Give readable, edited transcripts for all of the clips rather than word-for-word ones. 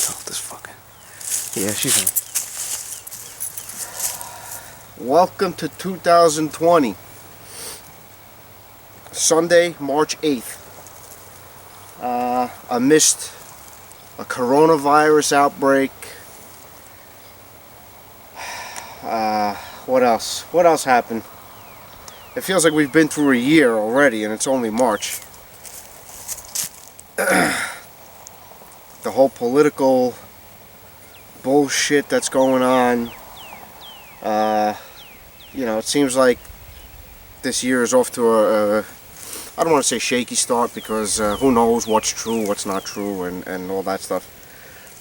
Oh, this fucking... Yeah, she's in. Welcome to 2020. Sunday, March 8th. Amidst a coronavirus outbreak. What else? What else happened? It feels like we've been through a year already and it's only March. The whole political bullshit that's going on. You know, it seems like this year is off to a I don't want to say shaky start, because who knows what's true, what's not true, and all that stuff.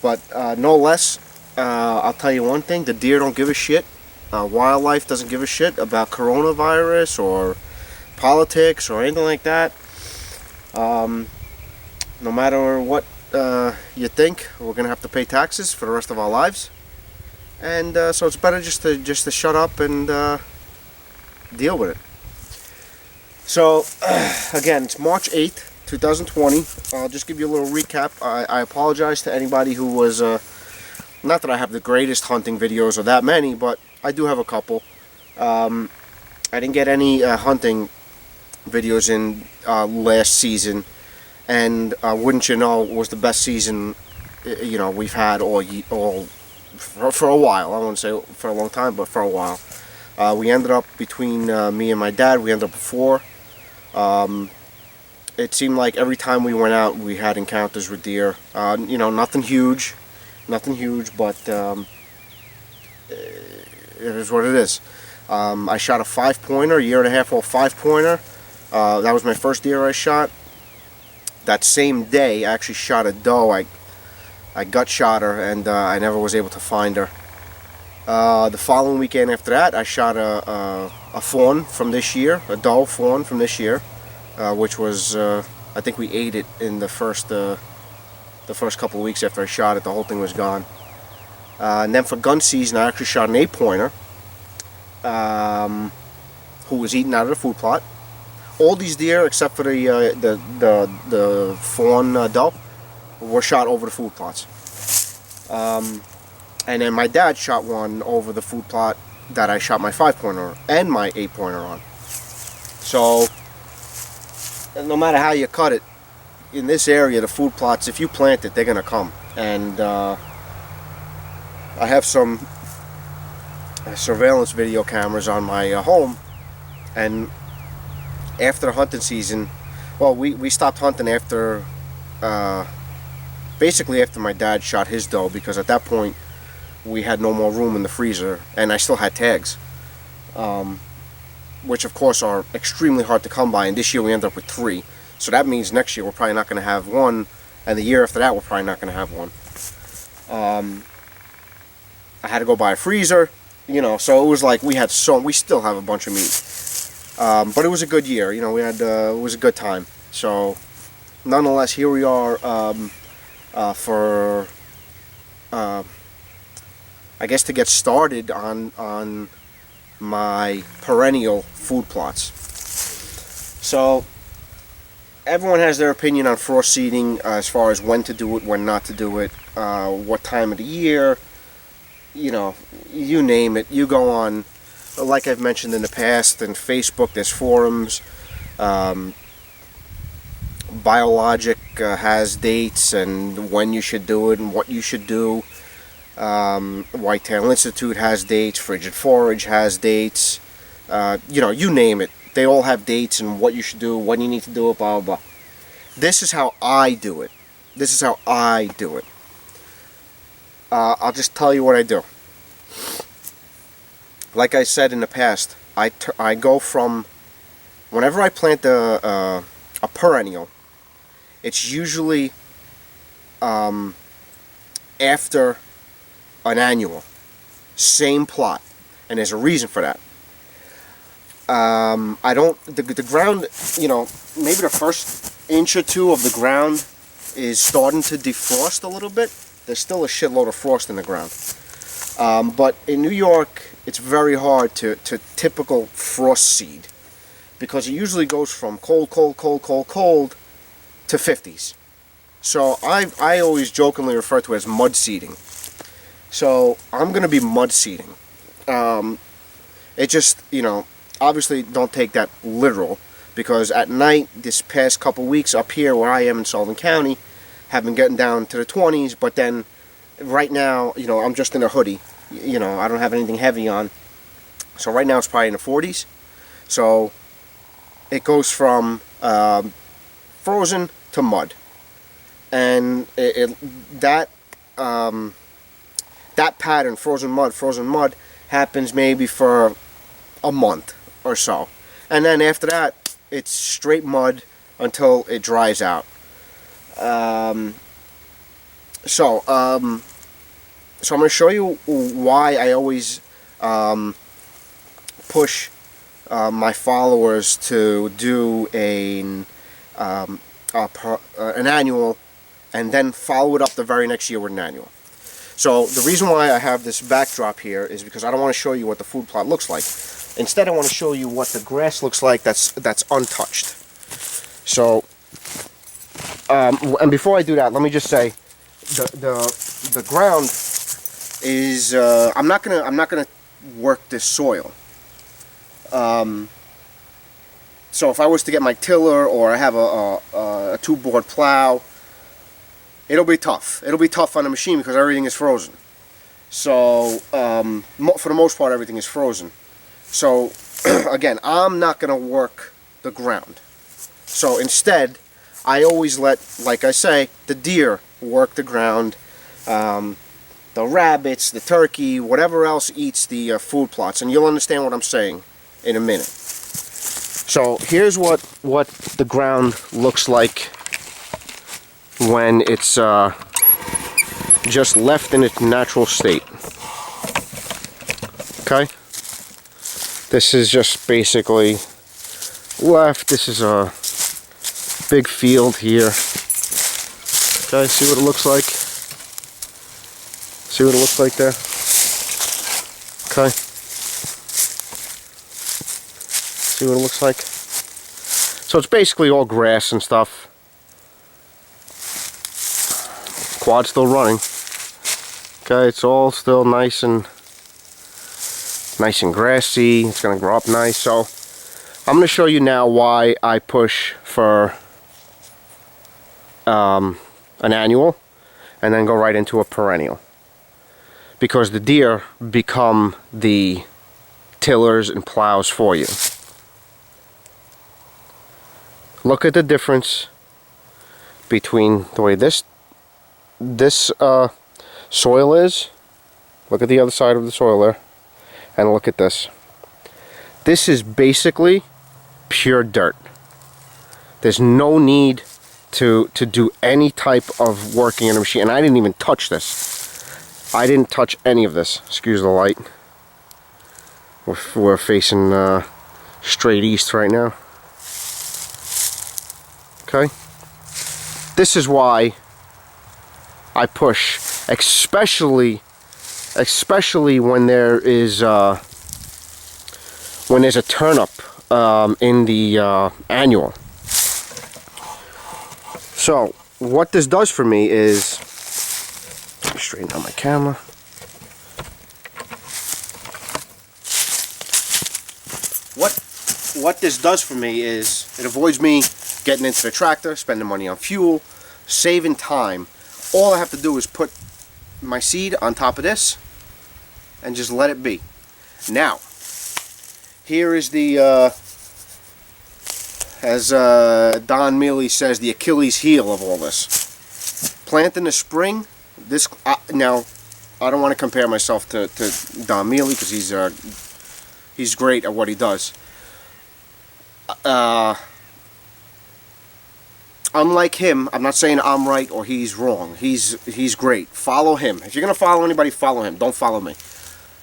But no less, I'll tell you one thing: the deer don't give a shit. Wildlife doesn't give a shit about coronavirus or politics or anything like that. No matter what you think, we're gonna have to pay taxes for the rest of our lives, and so it's better just to shut up and deal with it. So again, it's March 8th, 2020. I'll just give you a little recap. I apologize to anybody who was not that I have the greatest hunting videos or that many, but I do have a couple. I didn't get any hunting videos in last season, and wouldn't you know, it was the best season we've had for a while. I won't say for a long time, but for a while. We ended up, between me and my dad, we ended up with 4. It seemed like every time we went out, we had encounters with deer. Nothing huge, but it is what it is. I shot a 5-pointer, a year and a half old 5-pointer. That was my first deer I shot. That same day, I actually shot a doe. I gut shot her, and I never was able to find her. The following weekend after that, I shot a fawn from this year, a doe fawn from this year, which was, I think we ate it in the first couple of weeks after I shot it. The whole thing was gone. And then for gun season, I actually shot an 8-pointer who was eaten out of the food plot. All these deer, except for the fawn doe, were shot over the food plots. And then my dad shot one over the food plot that I shot my 5-pointer and my 8-pointer on. So, no matter how you cut it, in this area, the food plots, if you plant it, they're going to come. And I have some surveillance video cameras on my home. And after the hunting season, well, we stopped hunting after, basically after my dad shot his doe, because at that point, we had no more room in the freezer, and I still had tags, which of course are extremely hard to come by, and this year we ended up with 3. So that means next year we're probably not going to have one, and the year after that we're probably not going to have one. I had to go buy a freezer, so it was like we still have a bunch of meat. But it was a good year, it was a good time. So nonetheless, here we are for I guess to get started on my perennial food plots. So everyone has their opinion on frost seeding, as far as when to do it, when not to do it, what time of the year, you name it. You go on, like I've mentioned in the past, in Facebook, there's forums. Biologic has dates and when you should do it and what you should do. Whitetail Institute has dates, Frigid Forage has dates, you name it. They all have dates and what you should do, when you need to do it, blah, blah, blah. This is how I do it. I'll just tell you what I do. Like I said in the past, I go from, whenever I plant a perennial, it's usually after an annual, same plot, and there's a reason for that. The ground, maybe the first inch or 2 of the ground is starting to defrost a little bit. There's still a shitload of frost in the ground. But in New York, it's very hard to typical frost seed, because it usually goes from cold to 50s. So I always jokingly refer to it as mud seeding. So I'm going to be mud seeding. It just, obviously don't take that literal, because at night, this past couple weeks up here where I am in Sullivan County, have been getting down to the 20s, but then right now, I'm just in a hoodie. I don't have anything heavy on. So right now it's probably in the 40s. So it goes from frozen to mud. And that pattern, frozen mud, happens maybe for a month or so. And then after that, it's straight mud until it dries out. So I'm going to show you why I always push my followers to do an annual, and then follow it up the very next year with an annual. So the reason why I have this backdrop here is because I don't want to show you what the food plot looks like. Instead, I want to show you what the grass looks like that's untouched. So, and before I do that, let me just say, the ground is I'm not gonna work this soil. So if I was to get my tiller, or I have a two-board plow, it'll be tough. It'll be tough on the machine because everything is frozen. So for the most part, everything is frozen. So again, I'm not going to work the ground. So instead, I always let, like I say, the deer work the ground. The rabbits, the turkey, whatever else eats the food plots. And you'll understand what I'm saying in a minute. So here's what the ground looks like when it's just left in its natural state. Okay? This is just basically left. This is a big field here. Okay, see what it looks like? See what it looks like there? Okay. See what it looks like? So it's basically all grass and stuff. Quad's still running. Okay, it's all still nice and grassy. It's gonna grow up nice. So I'm gonna show you now why I push for an annual and then go right into a perennial. Because the deer become the tillers and plows for you. Look at the difference between the way this soil is. Look at the other side of the soil there, and look at this. This is basically pure dirt. There's no need to do any type of working in a machine, and I didn't even touch this. I didn't touch any of this. Excuse the light. We're facing straight east right now. Okay? This is why I push, especially when there is when there's a turnip in the annual. So what this does for me is, let me straighten out my camera. What this does for me is it avoids me getting into the tractor, spending money on fuel, saving time. All I have to do is put my seed on top of this and just let it be. Now, here is the, as Don Mealy says, the Achilles heel of all this. Plant in the spring. This now, I don't want to compare myself to Don Mealy because he's great at what he does. Unlike him, I'm not saying I'm right or he's wrong. He's great. Follow him. If you're gonna follow anybody, follow him. Don't follow me.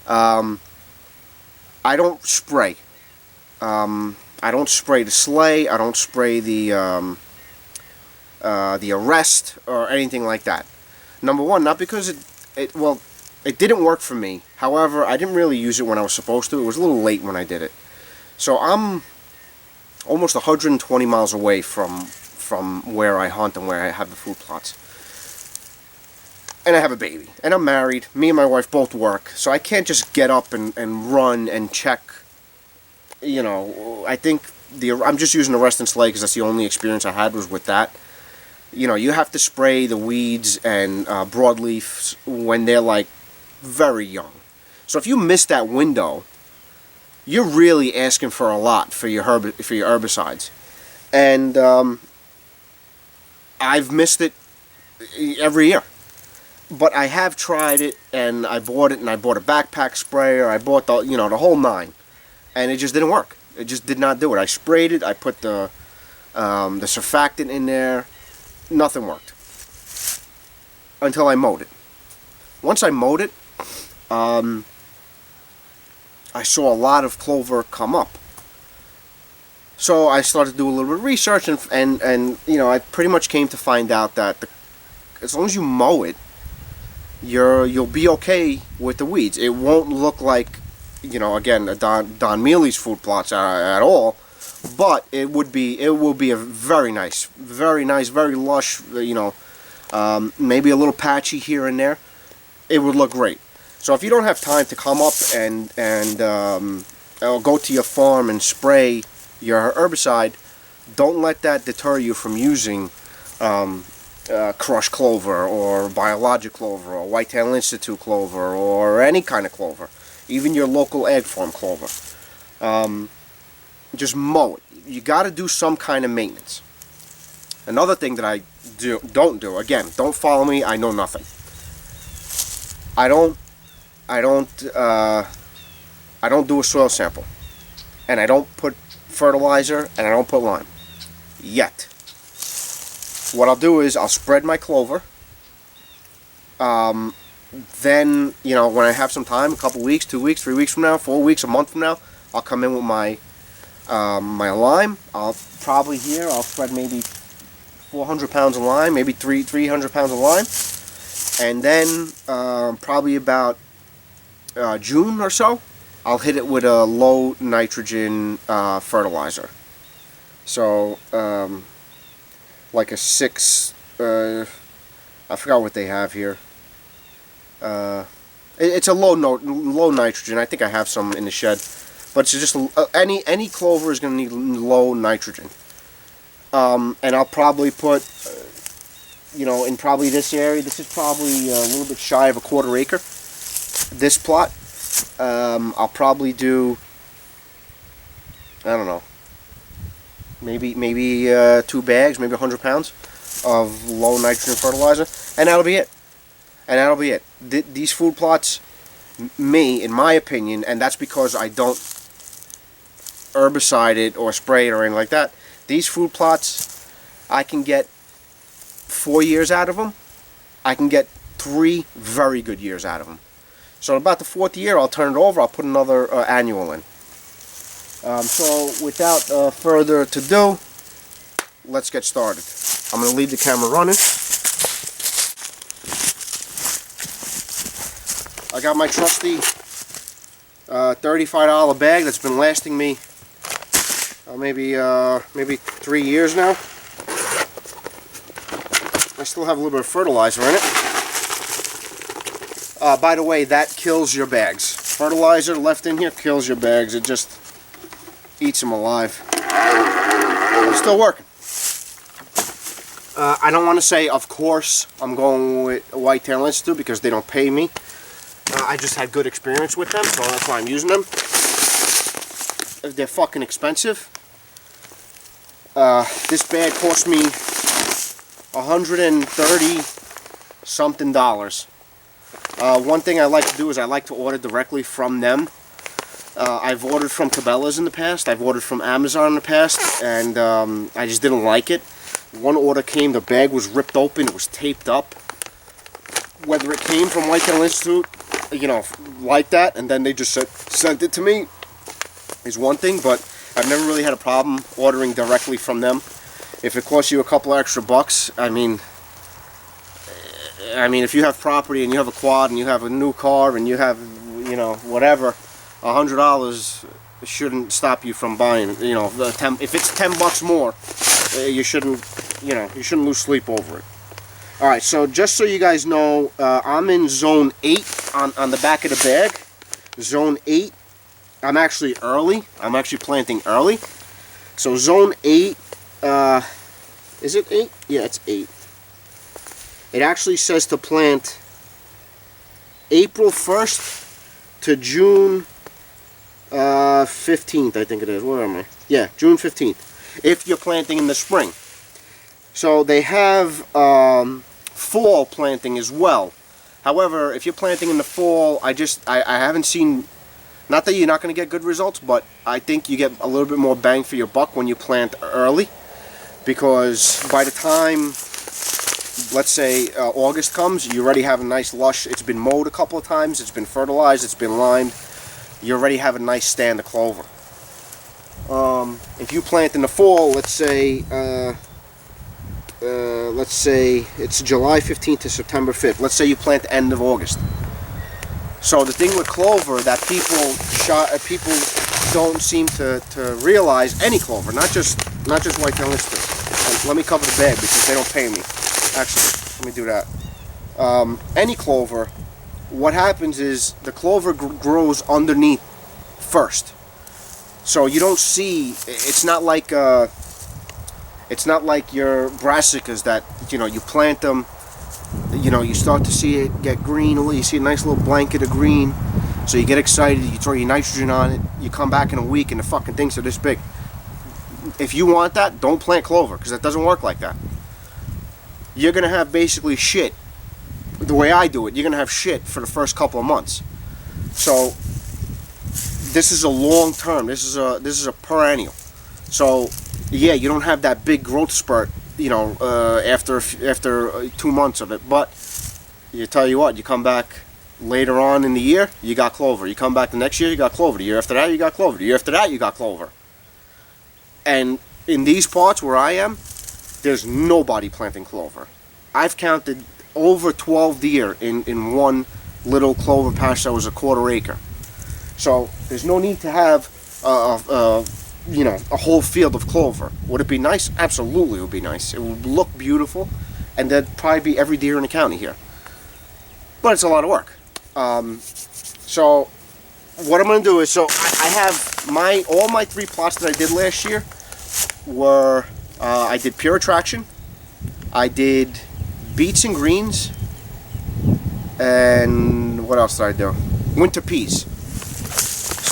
I don't spray. I don't spray the sleigh. I don't spray the arrest or anything like that. Number one, not because it didn't work for me. However, I didn't really use it when I was supposed to. It was a little late when I did it. So I'm almost 120 miles away from from where I hunt and where I have the food plots. And I have a baby. And I'm married. Me and my wife both work. So I can't just get up and run and check. You know, I think I'm just using the Reston Slay because that's the only experience I had was with that. You know, you have to spray the weeds and broadleafs when they're like very young. So if you miss that window, you're really asking for a lot for your herbicides. And I've missed it every year. But I have tried it, and I bought it, and I bought a backpack sprayer. I bought the whole nine, and it just didn't work. It just did not do it. I sprayed it. I put the surfactant in there. Nothing worked until I mowed it. Once I mowed it, I saw a lot of clover come up. So I started to do a little bit of research, and you know, I pretty much came to find out that as long as you mow it, you'll be okay with the weeds. It won't look like, you know, again, a Don Mealy's food plots at all, but it will be a very nice, very lush, you know, maybe a little patchy here and there. It would look great. So if you don't have time to come up and go to your farm and spray your herbicide, don't let that deter you from using crushed clover or biologic clover or Whitetail Institute clover or any kind of clover, even your local ag farm clover. Just mow it. You got to do some kind of maintenance. Another thing that I don't do, again, don't follow me, I know nothing. I don't do a soil sample, and I don't put fertilizer, and I don't put lime yet. What I'll do is I'll spread my clover. Then, you know, when I have some time, a couple weeks, 2 weeks, 3 weeks from now, 4 weeks, a month from now, I'll come in with my my lime. I'll spread maybe 400 pounds of lime, maybe 300 pounds of lime, and then probably about June or so, I'll hit it with a low nitrogen fertilizer. So like a 6, I forgot what they have here. It's a low nitrogen. I think I have some in the shed, but it's just any clover is going to need low nitrogen. And I'll probably put, you know, in probably this area. This is probably a little bit shy of a 1/4 acre. This plot, I'll probably do, I don't know, maybe 2 bags, maybe 100 pounds of low nitrogen fertilizer, and that'll be it. These food plots, in my opinion, and that's because I don't herbicide it or spray it or anything like that. These food plots, I can get 4 years out of them. I can get 3 very good years out of them. So about the 4th year, I'll turn it over. I'll put another annual in. So without further ado, let's get started. I'm going to leave the camera running. I got my trusty $35 bag that's been lasting me maybe 3 years now. I still have a little bit of fertilizer in it. By the way, that kills your bags. Fertilizer left in here kills your bags. It just eats them alive. It's still working. I don't want to say, of course, I'm going with Whitetail Institute because they don't pay me. I just had good experience with them, so that's why I'm using them. They're fucking expensive. This bag cost me $130 something. One thing I like to do is I like to order directly from them. I've ordered from Cabela's in the past. I've ordered from Amazon in the past, and I just didn't like it. One order came, the bag was ripped open, it was taped up. Whether it came from Whitetail Institute, you know, like that, and then they just sent it to me, is one thing, but I've never really had a problem ordering directly from them. If it costs you a couple extra bucks, I mean, if you have property and you have a quad and you have a new car and you have, you know, whatever, $100 shouldn't stop you from buying. You know, if it's $10 more, you shouldn't you know, you shouldn't lose sleep over it. All right, so just so you guys know, I'm in zone 8 on the back of the bag. Zone 8, I'm actually early. I'm actually planting early. So zone 8, is it 8? Yeah, it's 8. It actually says to plant April 1st to June 15th, I think it is. Where am I? Yeah, June 15th, if you're planting in the spring. So they have fall planting as well. However, if you're planting in the fall, I haven't seen, not that you're not going to get good results, but I think you get a little bit more bang for your buck when you plant early, because by the time, let's say August comes, you already have a nice lush, it's been mowed a couple of times, it's been fertilized, it's been limed, you already have a nice stand of clover. If you plant in the fall, let's say it's July 15th to September 5th. Let's say you plant the end of August. So the thing with clover that people don't seem to realize, any clover, not just white-tailed listers. Let me cover the bag because they don't pay me. Actually, let me do that. Any clover, what happens is the clover grows underneath first. So you don't see, it's not like your brassicas that, you know, you plant them, you know, you start to see it get green, you see a nice little blanket of green, so you get excited, you throw your nitrogen on it, you come back in a week and the fucking things are this big. If you want that, don't plant clover, because it doesn't work like that. You're going to have basically shit. The way I do it, you're going to have shit for the first couple of months. So this is a long term, this is a perennial. So yeah, you don't have that big growth spurt, you know, after 2 months of it. But you tell you what, you come back later on in the year, you got clover. You come back the next year, you got clover. The year after that, you got clover. The year after that, you got clover. And in these parts where I am, there's nobody planting clover. I've counted over 12 deer in one little clover patch that was a 1/4 acre. So there's no need to have you know, a whole field of clover. Would it be nice? Absolutely, it would be nice. It would look beautiful, and there'd probably be every deer in the county here. But it's a lot of work. So what I'm going to do is, so I have all my 3 plots that I did last year were, I did pure attraction, I did beets and greens, and what else did I do? Winter peas.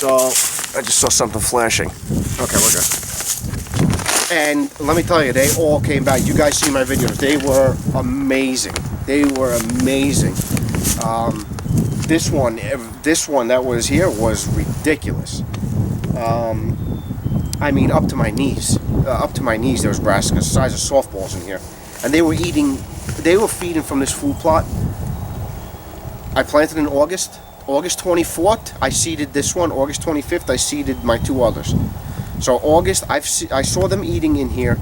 So I just saw something flashing. Okay, we're good. And let me tell you, they all came back. You guys see my videos. They were amazing. They were amazing. This one that was here was ridiculous. I mean, up to my knees. Up to my knees, there was brassicas the size of softballs in here. And they were feeding from this food plot. I planted in August. August 24th, I seeded this one. August 25th, I seeded my 2 others. So August, I saw them eating in here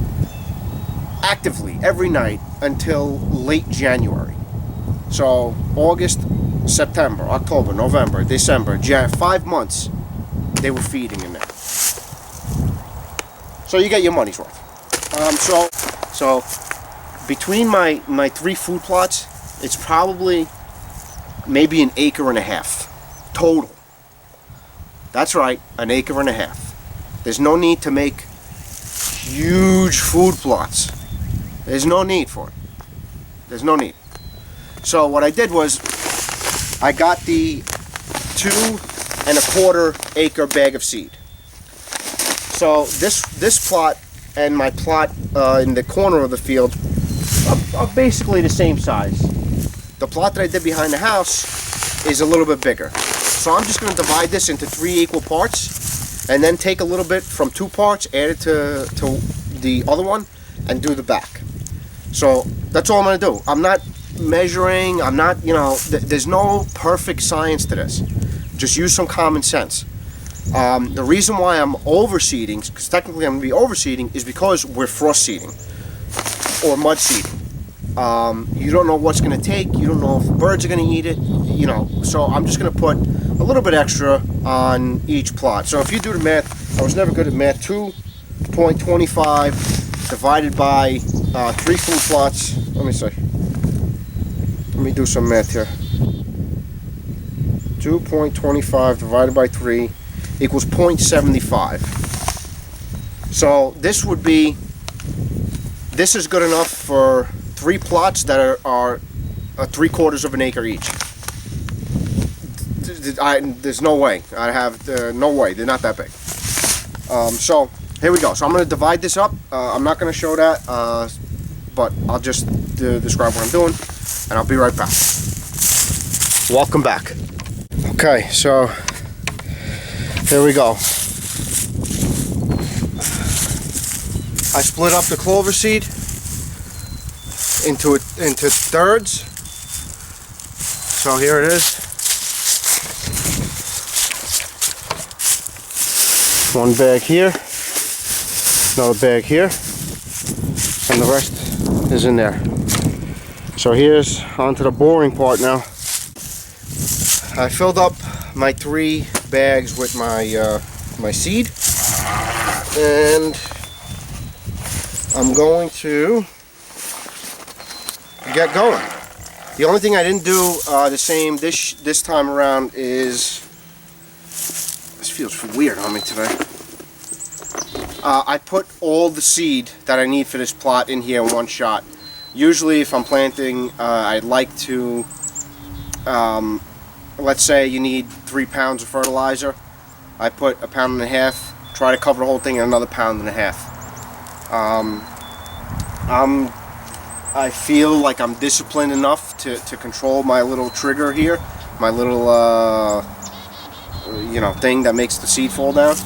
actively every night until late January. So August, September, October, November, December, 5 months, they were feeding in there. So you get your money's worth. So between my 3 food plots, it's probably maybe 1.5 acres total. That's right, 1.5 acres. There's no need to make huge food plots. There's no need for it. There's no need. So what I did was, I got the 2.25 acre bag of seed. So this plot and my plot in the corner of the field are basically the same size. The plot that I did behind the house is a little bit bigger. So I'm just going to divide this into 3 equal parts, and then take a little bit from 2 parts, add it to the other one, and do the back. So that's all I'm going to do. I'm not measuring, I'm not, you know, there's no perfect science to this. Just use some common sense. The reason why I'm overseeding, because technically I'm going to be overseeding, is because we're frost seeding or mud seeding. You don't know what's going to take, you don't know if birds are going to eat it, you know, so I'm just going to put a little bit extra on each plot. So if you do the math, I was never good at math, 2.25 divided by 3 food plots. Let me see. Let me do some math here. 2.25 divided by 3 equals 0.75. So this would be, this is good enough for 3 plots that are 3/4 of an acre each. There's no way. I have no way. They're not that big. So here we go. So I'm going to divide this up. I'm not going to show that, but I'll just describe what I'm doing, and I'll be right back. Welcome back. Okay, so here we go. I split up the clover seed into thirds. So here it is. One bag here, another bag here, and the rest is in there. So here's onto the boring part now. I filled up my 3 bags with my seed, and I'm going to get going. The only thing I didn't do the same this time around is, this feels weird on me today. I put all the seed that I need for this plot in here in one shot. Usually if I'm planting, I'd like to, let's say you need 3 pounds of fertilizer. I put 1.5 pounds, try to cover the whole thing in another 1.5 pounds. I feel like I'm disciplined enough to control my little trigger here, my little thing that makes the seed fall down,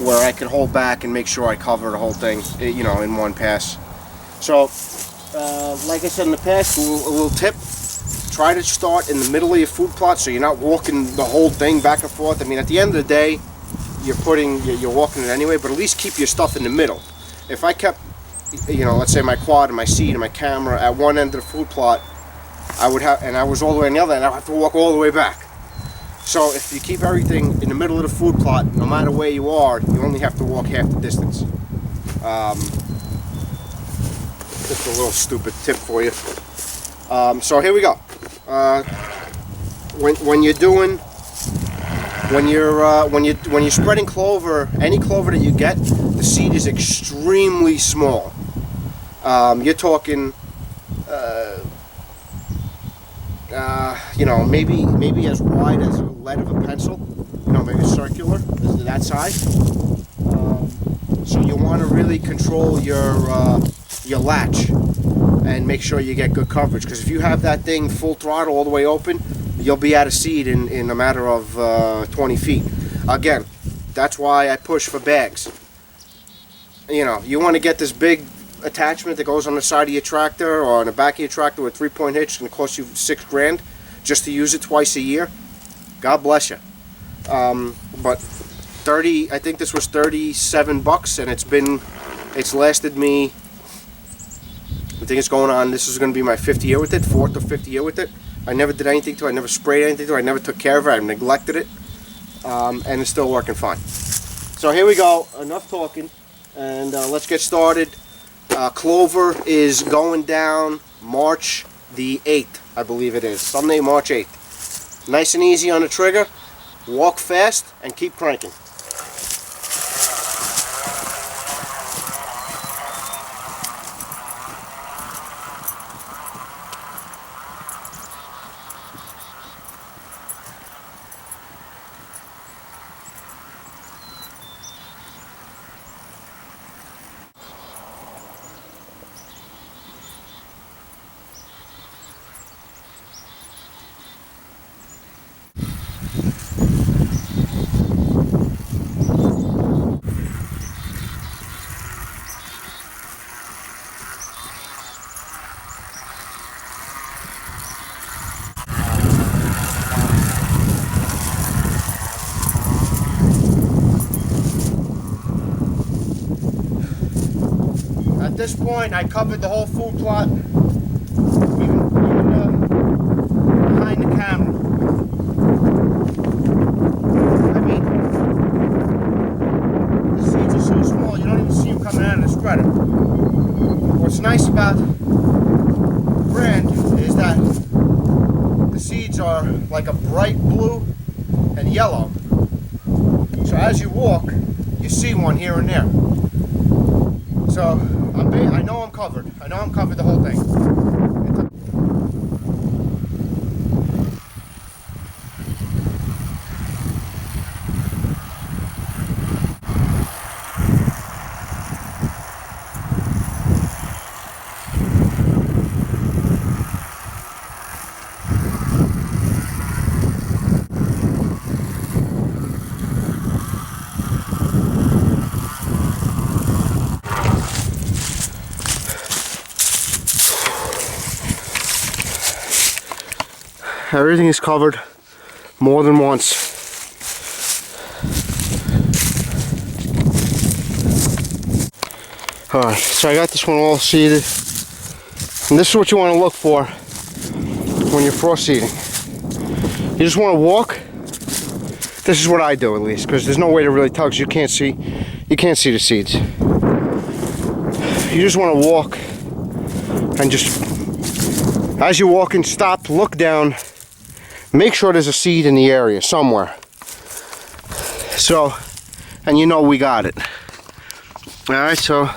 where I can hold back and make sure I cover the whole thing, in one pass. So, like I said in the past, a little tip: try to start in the middle of your food plot, so you're not walking the whole thing back and forth. I mean, at the end of the day, you're walking it anyway, but at least keep your stuff in the middle. If I kept, let's say my quad and my seed and my camera at one end of the food plot, and I was all the way on the other end, I'd have to walk all the way back. So if you keep everything in the middle of the food plot, no matter where you are, you only have to walk half the distance. Just a little stupid tip for you. So here we go. When you're spreading clover, any clover that you get, the seed is extremely small. You're talking, maybe as wide as a lead of a pencil, maybe circular, that size. So you want to really control your latch and make sure you get good coverage, because if you have that thing full throttle all the way open, you'll be out of seed in a matter of 20 feet. Again, that's why I push for bags. You want to get this big attachment that goes on the side of your tractor or on the back of your tractor with a 3-point hitch. It's going to cost you $6 grand just to use it twice a year. God bless you. But I think this was $37, and it's lasted me, I think it's going on, this is going to be my 5th year with it, 4th or 5th year with it. I never did anything to it, I never sprayed anything to it, I never took care of it, I neglected it, and it's still working fine. So here we go, enough talking, and let's get started. Clover is going down March the 8th, I believe it is, Sunday, March 8th. Nice and easy on the trigger, walk fast, and keep cranking. At this point, I covered the whole food plot, even behind the camera. I mean, the seeds are so small, you don't even see them coming out of the spreader. What's nice about about brand is that the seeds are like a bright blue and yellow. So as you walk, you see one here and there. So I know I'm covered. I know I'm covered the whole thing. Everything is covered more than once. Alright, so I got this one all seeded. And this is what you want to look for when you're frost seeding. You just want to walk. This is what I do, at least, because there's no way to really tell because you can't see the seeds. You just want to walk and just, as you're walking, stop, look down. Make sure there's a seed in the area somewhere. So, and you know we got it. Alright, so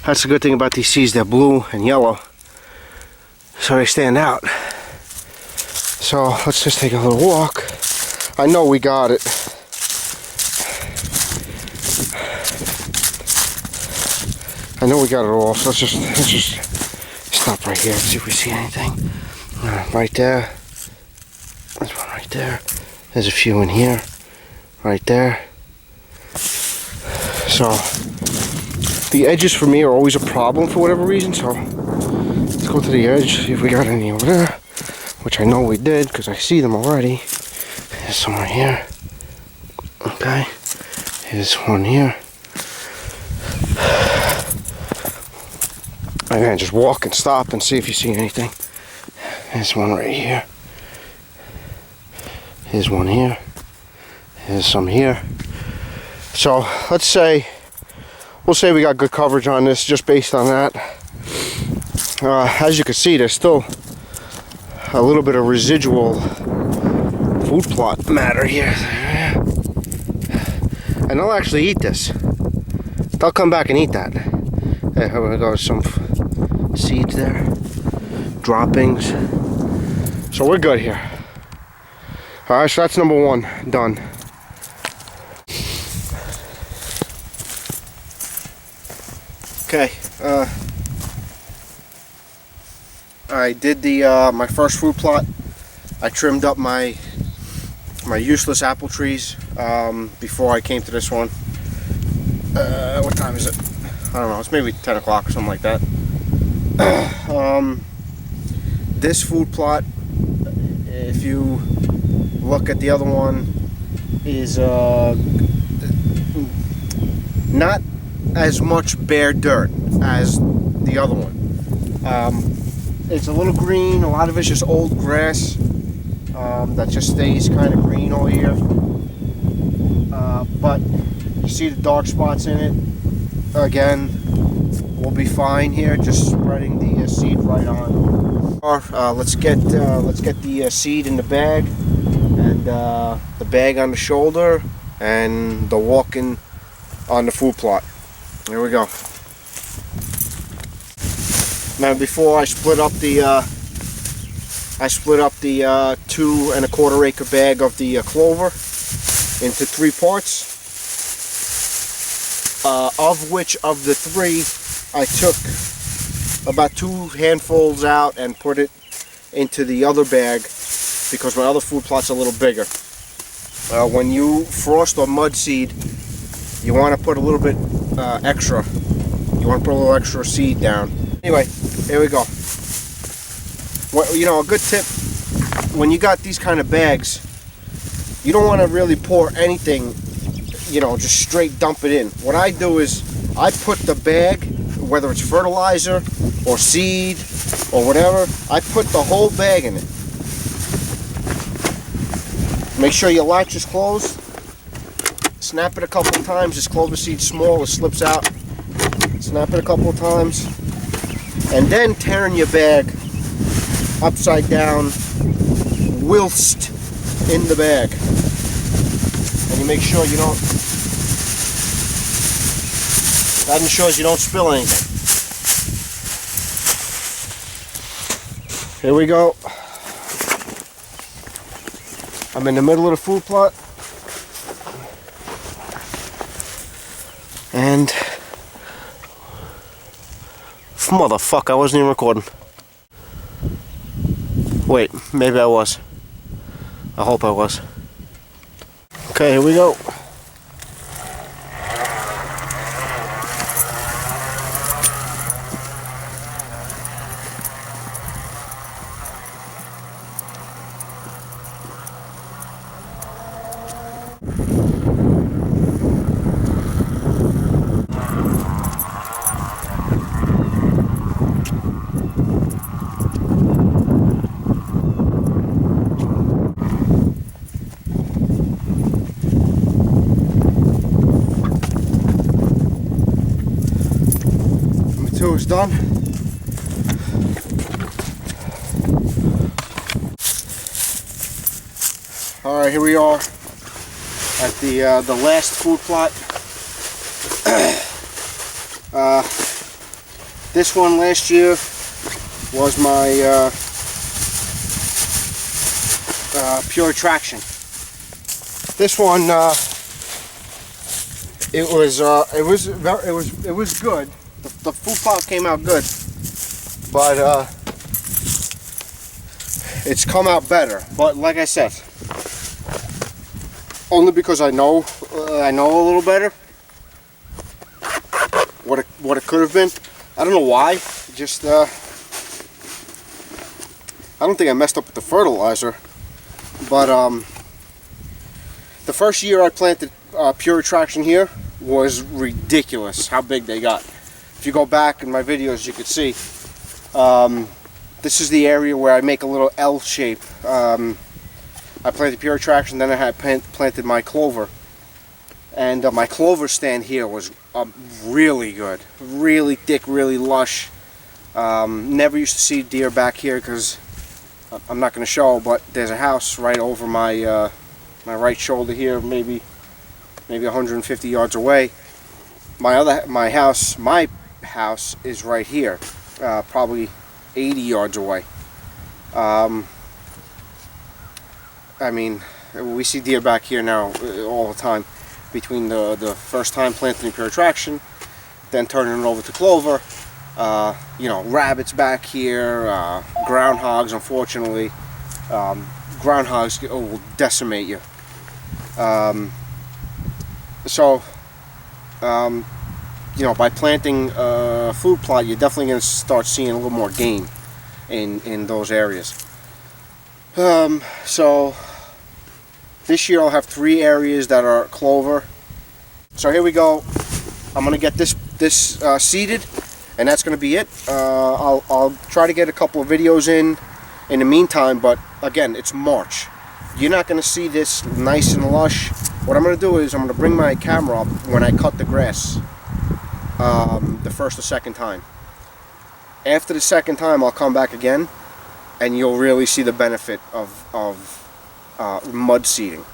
that's the good thing about these seeds, they're blue and yellow. So they stand out. So let's just take a little walk. I know we got it. I know we got it all, so let's just stop right here and see if we see anything. Right there. There's one right there. There's a few in here. Right there. So, the edges for me are always a problem for whatever reason, so let's go to the edge, see if we got any over there. Which I know we did, because I see them already. There's some right here. Okay. Here's one here. Again, just walk and stop and see if you see anything. There's one right here. Here's one here. Here's some here. So let's say, we'll say we got good coverage on this just based on that. As you can see, there's still a little bit of residual food plot matter here. And they'll actually eat this. They'll come back and eat that. Hey, here we go, some seeds there, droppings. So we're good here. Alright, so that's number one done. Okay, I did the my first fruit plot. I trimmed up my useless apple trees before I came to this one. What time is it? I don't know, it's maybe 10 o'clock or something like that. This food plot, if you look at the other one, is not as much bare dirt as the other one. It's a little green, a lot of it's just old grass that just stays kind of green all year. But you see the dark spots in it. Again, we'll be fine here, just spreading the seed right on. Let's get the seed in the bag, and the bag on the shoulder, and the walking on the food plot. There we go. Now, before I split up the 2 1/4 acre bag of the clover into 3 parts. Of which of the 3 I took about 2 handfuls out and put it into the other bag because my other food plot's a little bigger. When you frost or mud seed, you want to put a little bit extra. You want to put a little extra seed down. Anyway, here we go. Well, you know, a good tip when you got these kind of bags, you don't want to really pour anything, you know, just straight dump it in. What I do is I put the bag, whether it's fertilizer or seed or whatever, I put the whole bag in it. Make sure your latch is closed. Snap it a couple of times. This clover seed's small, it slips out. Snap it a couple of times. And then turn your bag upside down whilst in the bag. And you make sure you don't, that ensures you don't spill anything. Here we go. I'm in the middle of the food plot. And motherfucker, I wasn't even recording. Wait, maybe I was. I hope I was. Okay, here we go. Is done. All right, here we are at the last food plot. This one last year was my pure attraction. This one it was good. The food plot came out good, but it's come out better. But like I said, only because I know a little better what it could have been. I don't know why. Just I don't think I messed up with the fertilizer, but the first year I planted pure attraction here was ridiculous how big they got. If you go back in my videos, you could see this is the area where I make a little L shape. I planted pure attraction, then I had planted my clover, and my clover stand here was really good, really thick, really lush. Never used to see deer back here because I'm not going to show, but there's a house right over my my right shoulder here, maybe 150 yards away. My house is right here, probably 80 yards away. I mean, we see deer back here now all the time. Between the first time planting pure attraction, then turning it over to clover, you know, rabbits back here, groundhogs. Unfortunately, groundhogs will decimate you. You know, by planting a food plot, you're definitely going to start seeing a little more game in those areas. So this year I'll have 3 areas that are clover. So here we go. I'm going to get this seeded, and that's going to be it. I'll try to get a couple of videos in the meantime, but again, it's March. You're not going to see this nice and lush. What I'm going to do is I'm going to bring my camera up when I cut the grass. The first or second time. After the second time, I'll come back again, and you'll really see the benefit of mud seeding.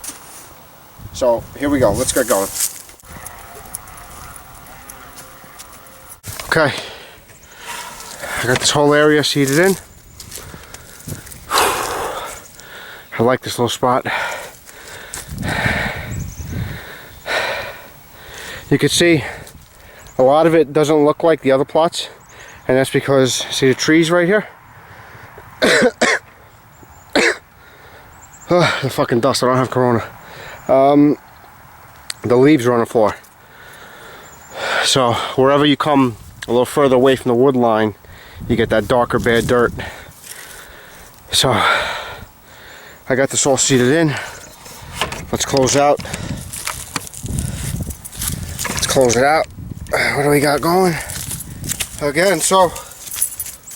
So here we go. Let's get going. Okay, I got this whole area seeded in. I like this little spot. You can see a lot of it doesn't look like the other plots, and that's because, see the trees right here? The fucking dust, I don't have corona. The leaves are on the floor. So wherever you come a little further away from the wood line, you get that darker bare dirt. So I got this all seeded in. Let's close out. Let's close it out. What do we got going? Again, so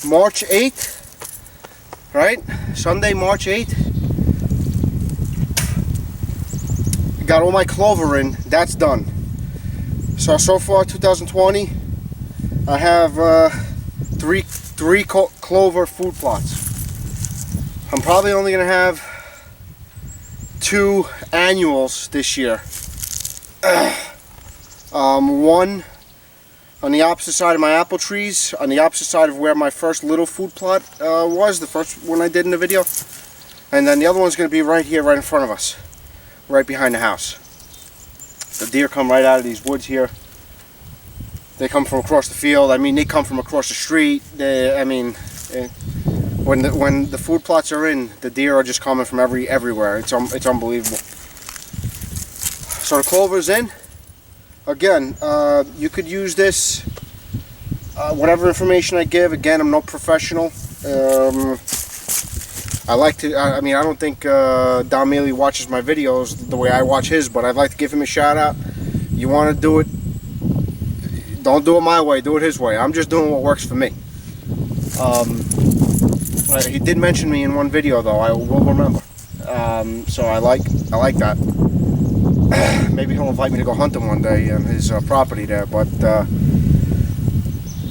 March 8th, right? Sunday, March 8th. got all my clover in. That's done. So far 2020, I have three clover food plots. I'm probably only gonna have 2 annuals this year. One on the opposite side of my apple trees, on the opposite side of where my first little food plot was, the first one I did in the video. And then the other one's going to be right here, right in front of us, right behind the house. The deer come right out of these woods here. They come from across the field. I mean, they come from across the street. When the food plots are in, the deer are just coming from everywhere. It's unbelievable. So the clover's in. Again, you could use this, whatever information I give. Again, I'm no professional. I don't think Don Mealy watches my videos the way I watch his, but I'd like to give him a shout out. You want to do it, don't do it my way, do it his way. I'm just doing what works for me. He did mention me in one video though, I will remember. So I like that. Maybe he'll invite me to go hunting one day on his property there, but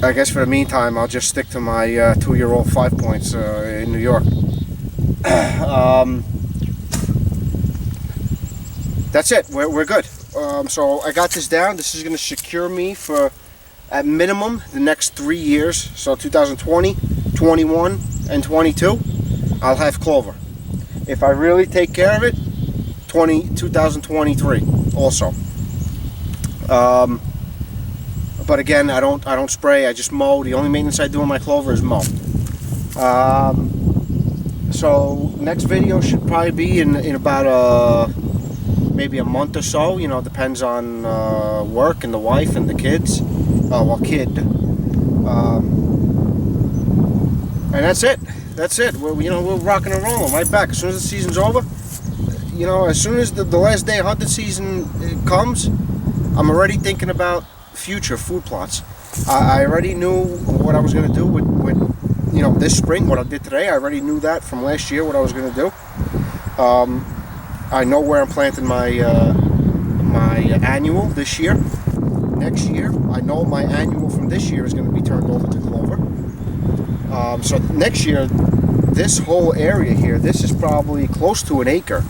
I guess for the meantime I'll just stick to my 2-year-old 5 points in New York. That's it. We're good. So I got this down. This is going to secure me for, at minimum, the next 3 years. So 2020, 21, and 22, I'll have clover. If I really take care of it, 2023 also. But again, I don't spray. I just mow. The only maintenance I do on my clover is mow. So next video should probably be in about maybe a month or so. You know, depends on work and the wife and the kids. Kid. And that's it. That's it. We're rocking and rolling right back. As soon as the season's over, as soon as the last day of hunting season comes, I'm already thinking about future food plots. I already knew what I was going to do with this spring, what I did today. I already knew that from last year, what I was going to do. I know where I'm planting my annual this year. Next year, I know my annual from this year is going to be turned over to clover. So next year, this whole area here, this is probably close to an acre,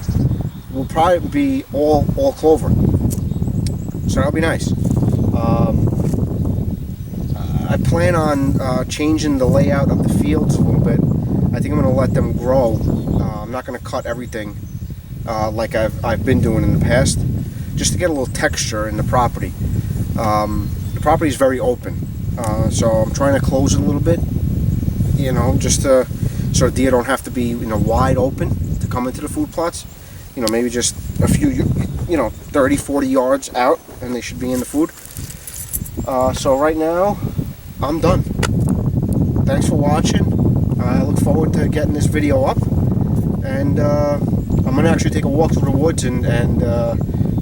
will probably be all clover. So that'll be nice. I plan on changing the layout of the fields a little bit. I think I'm going to let them grow. I'm not going to cut everything like I've been doing in the past, just to get a little texture in the property. The property is very open, so I'm trying to close it a little bit, just so the deer don't have to be wide open to come into the food plots. Maybe just a few 30, 40 yards out, and they should be in the food. So right now, I'm done. Thanks for watching. I look forward to getting this video up, and I'm gonna actually take a walk through the woods and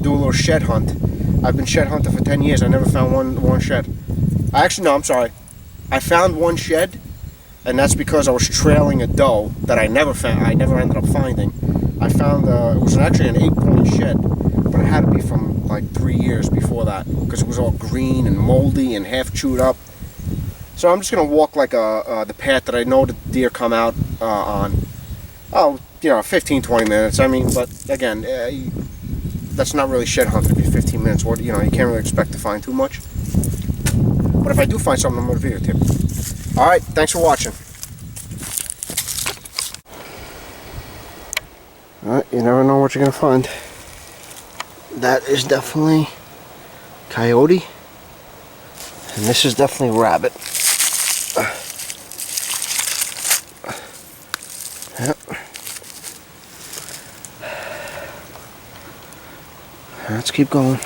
do a little shed hunt. I've been shed hunting for 10 years. I never found one shed. I'm sorry. I found one shed, and that's because I was trailing a doe that I never found. I never ended up finding. I found it was actually an 8-point shed, but it had to be from like 3 years before that, because it was all green and moldy and half chewed up. So I'm just gonna walk like the path that I know the deer come out on. 15-20 minutes. But again, that's not really shed hunting. It'd be 15 minutes. Or you can't really expect to find too much. But if I do find something, I'm gonna videotape. All right, thanks for watching. Alright, you never know what you're going to find. That is definitely coyote. And this is definitely rabbit. Yep. Let's keep going.